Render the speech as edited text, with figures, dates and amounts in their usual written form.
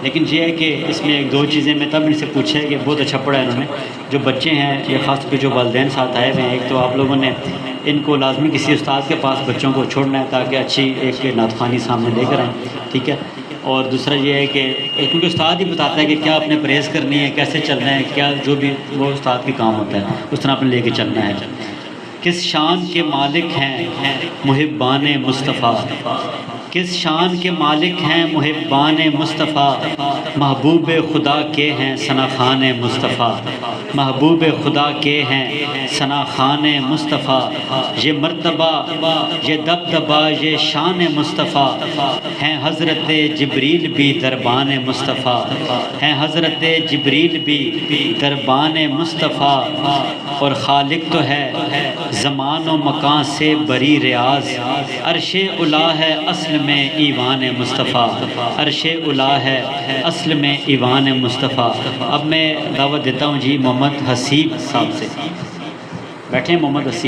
لیکن یہ ہے کہ اس میں ایک دو چیزیں میں تب ان سے پوچھا ہے کہ بہت اچھا پڑھا ہے انہوں نے. جو بچے ہیں یا خاص طور پہ جو والدین ساتھ آئے ہوئے ہیں، ایک تو آپ لوگوں نے ان کو لازمی کسی استاد کے پاس بچوں کو چھوڑنا ہے تاکہ اچھی ایک نعت خوانی سامنے لے کر آئیں، ٹھیک ہے. اور دوسرا یہ ہے کہ کیونکہ استاد ہی بتاتا ہے کہ کیا اپنے پرہیز کرنی ہے، کیسے چلنا ہے، کیا جو بھی وہ استاد کے کام ہوتا ہے اس طرح اپنے لے کے چلنا ہے. کس شان کے مالک ہیں محبان مصطفیٰ، کس شان کے مالک ہیں محبان مصطفیٰ، محبوب خدا کے ہیں ثنا خوان مصطفیٰ، محبوب خدا کے ہیں ثنا خوان مصطفیٰ. یہ مرتبہ یہ دبدبہ یہ شان مصطفیٰ، ہیں حضرت جبریل بھی دربان مصطفیٰ، ہیں حضرت جبریل بھی دربان مصطفیٰ. اور خالق تو ہے زمان و مکان سے بری ریاض، عرش اعلیٰ ہے اصل میں ایوان مصطفیٰ، عرش اعلیٰ ہے اصل میں ایوان مصطفیٰ. اب میں دعوت دیتا ہوں جی محمد حسیب صاحب سے. بیٹھے ہیں محمد حسیب.